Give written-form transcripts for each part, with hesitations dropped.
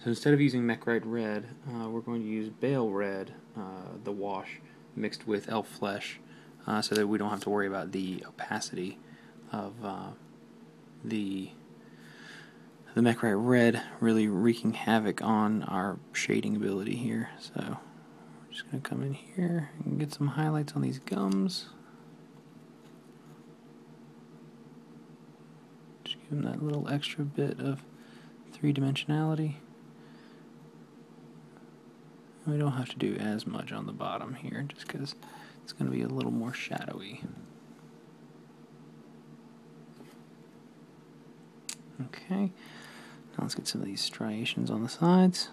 So instead of using Mechrite Red, we're going to use Bale Red, the wash, mixed with elf flesh, so that we don't have to worry about the opacity of the Mechrite Red really wreaking havoc on our shading ability here. So we're just going to come in here and get some highlights on these gums. Just give them that little extra bit of three-dimensionality. We don't have to do as much on the bottom here, just because it's going to be a little more shadowy. Okay, now let's get some of these striations on the sides.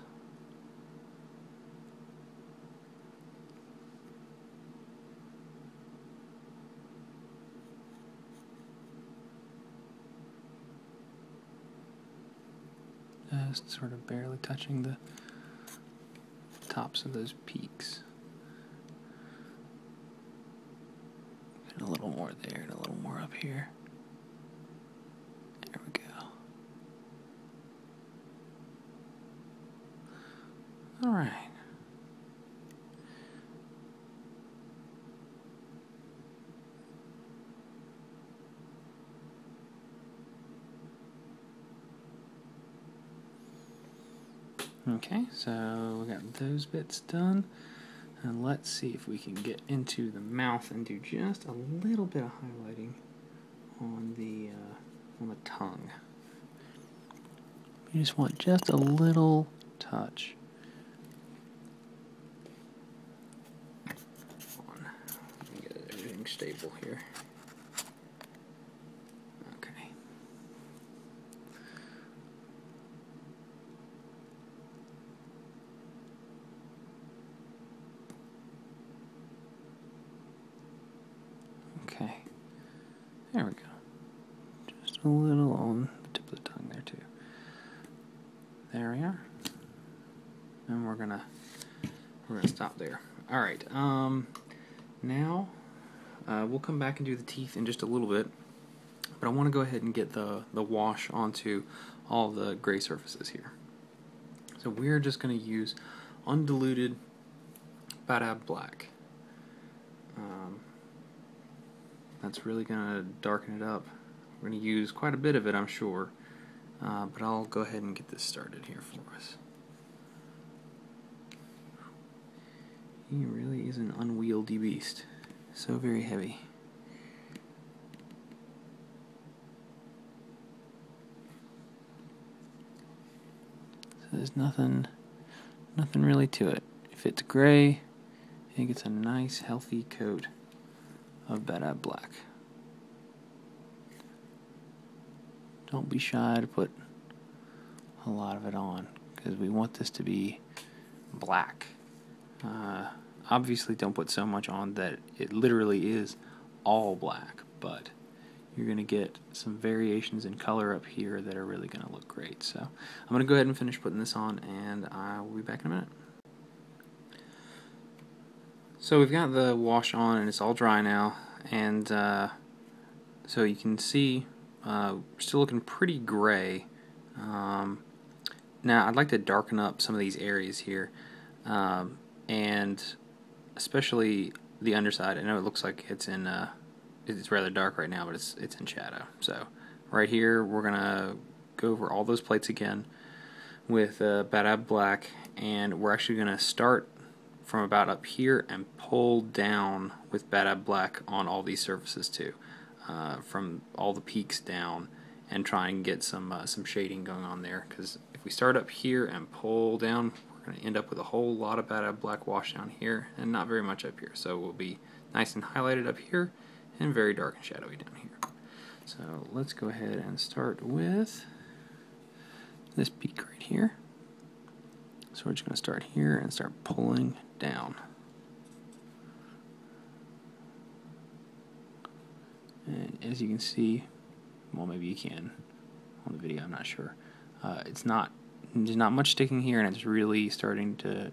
Just sort of barely touching the tops of those peaks. And a little more there and a little more up here. There we go. Alright. Okay, so we got those bits done, and let's see if we can get into the mouth and do just a little bit of highlighting on the tongue. You just want just a little touch. Hold on, let me get everything stable here. Okay. Okay, there we go. Just a little on the tip of the tongue there too. There we are. And we're gonna stop there. All right. Now we'll come back and do the teeth in just a little bit, but I want to go ahead and get the wash onto all the gray surfaces here. So we're just going to use undiluted Badab Black. That's really going to darken it up. We're going to use quite a bit of it, I'm sure, but I'll go ahead and get this started here for us. He really is an unwieldy beast. So very heavy. So there's nothing really to it. If it's gray, it gets a nice healthy coat of Badab Black. Don't be shy to put a lot of it on, because we want this to be black. Obviously don't put so much on that it literally is all black, but you're going to get some variations in color up here that are really going to look great. So I'm going to go ahead and finish putting this on, and I will be back in a minute. So we've got the wash on and it's all dry now, and so you can see we're still looking pretty gray. Now I'd like to darken up some of these areas here, and especially the underside. I know it looks like it's in it's rather dark right now, but it's in shadow. So right here we're gonna go over all those plates again with Badab Black, and we're actually gonna start from about up here and pull down with Badab Black on all these surfaces too, from all the peaks down, and try and get some shading going on there. Because if we start up here and pull down, we're going to end up with a whole lot of Badab Black wash down here and not very much up here. So we'll be nice and highlighted up here and very dark and shadowy down here. So let's go ahead and start with this peak right here. So we're just going to start here and start pulling down. And as you can see, well, maybe you can on the video, I'm not sure. There's not much sticking here, and it's really starting to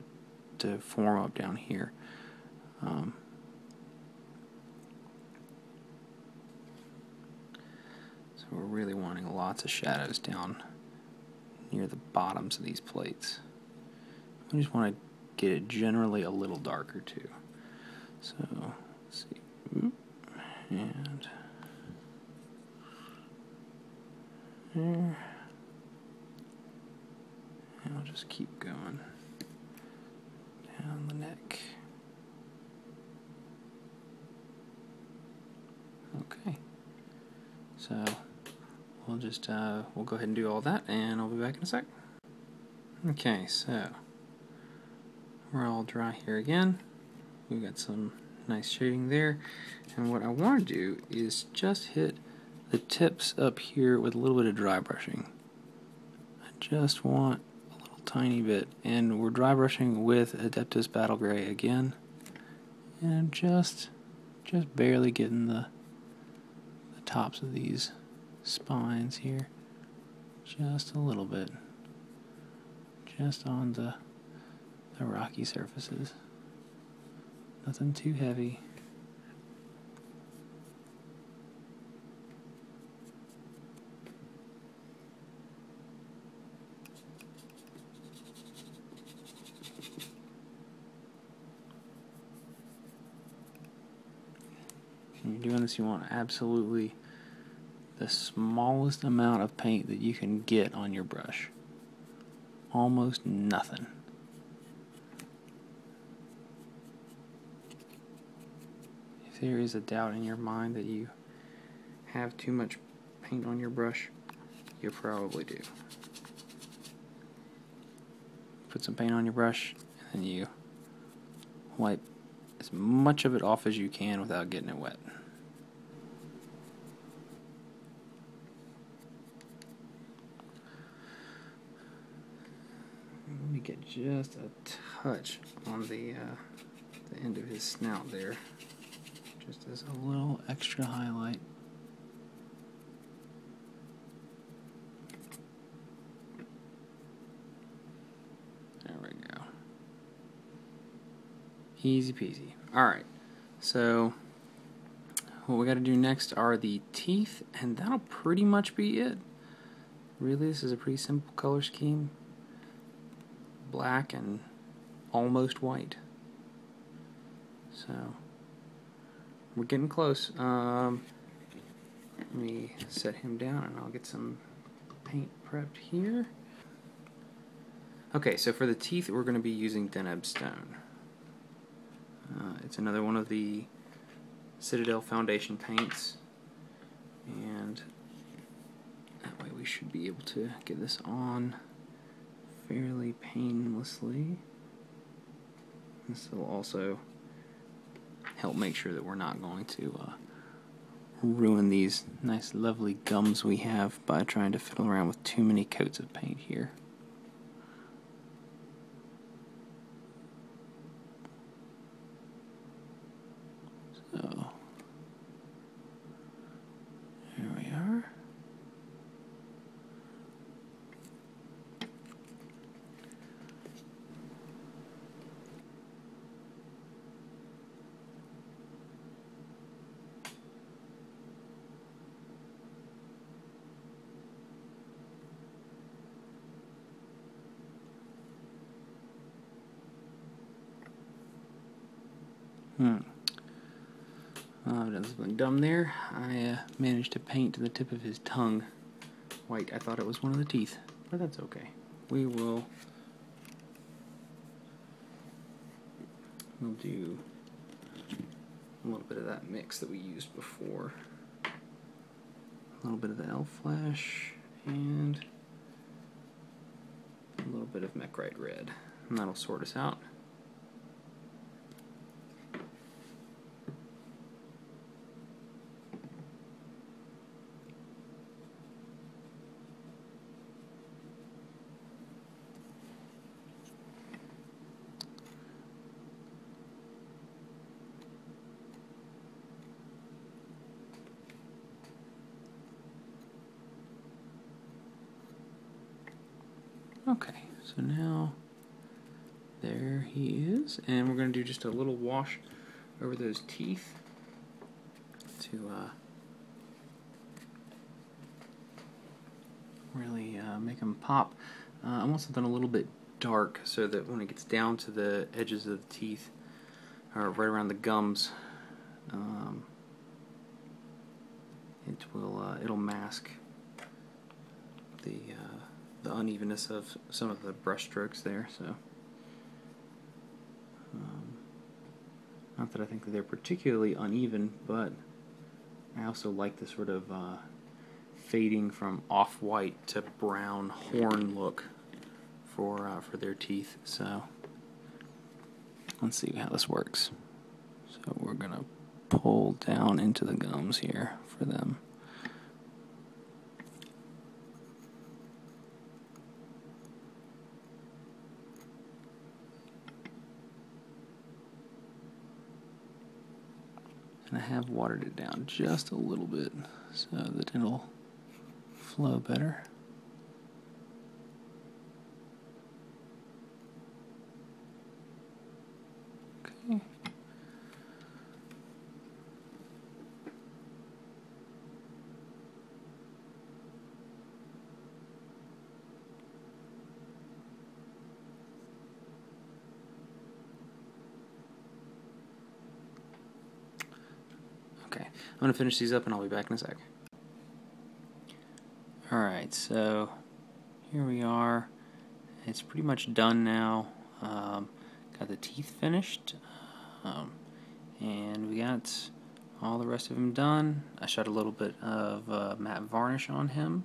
form up down here. So we're really wanting lots of shadows down near the bottoms of these plates. We just want to get it generally a little darker too. So let's see. And there. And I'll just keep going down the neck. Okay. So we'll just we'll go ahead and do all that, and I'll be back in a sec. Okay, so we're all dry here again. We've got some nice shading there, and what I want to do is just hit the tips up here with a little bit of dry brushing. I just want a little tiny bit, and we're dry brushing with Adeptus Battle Gray again, and I'm just barely getting the tops of these spines here, just a little bit, just on the rocky surfaces. Nothing too heavy. When you're doing this, you want absolutely the smallest amount of paint that you can get on your brush. Almost nothing. If there is a doubt in your mind that you have too much paint on your brush, you probably do. Put some paint on your brush, and then you wipe as much of it off as you can without getting it wet. Let me get just a touch on the end of his snout there, just as a little extra highlight. There we go. Easy peasy. Alright, so what we got to do next are the teeth, and that'll pretty much be it. Really, this is a pretty simple color scheme. Black and almost white. So we're getting close. Let me set him down and I'll get some paint prepped here. Okay, so for the teeth we're going to be using Deneb Stone. It's another one of the Citadel Foundation paints, and that way we should be able to get this on fairly painlessly. This will also help make sure that we're not going to ruin these nice lovely gums we have by trying to fiddle around with too many coats of paint here. So here we are. I've done something dumb there. I managed to paint the tip of his tongue white. I thought it was one of the teeth, but that's okay. We'll do a little bit of that mix that we used before. A little bit of the Elf Flash and a little bit of Mechrite Red, and that'll sort us out. Okay, so now there he is, and we're going to do just a little wash over those teeth to really make them pop. I want something a little bit dark so that when it gets down to the edges of the teeth, or right around the gums, it'll mask the unevenness of some of the brush strokes there. So, not that I think that they're particularly uneven, but I also like the sort of fading from off-white to brown horn look for their teeth. So let's see how this works. So we're gonna pull down into the gums here for them. And I have watered it down just a little bit so that it'll flow better. Okay. Okay, I'm going to finish these up and I'll be back in a sec. Alright, so here we are. It's pretty much done now. Got the teeth finished, and we got all the rest of him done. I shot a little bit of matte varnish on him,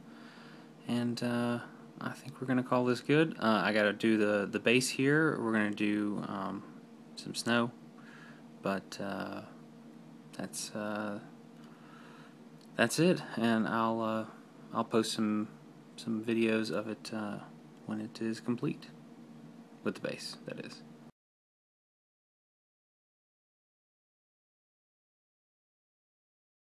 and I think we're going to call this good. I got to do the base here. We're going to do some snow, but that's it, and I'll post some videos of it when it is complete with the base, that is.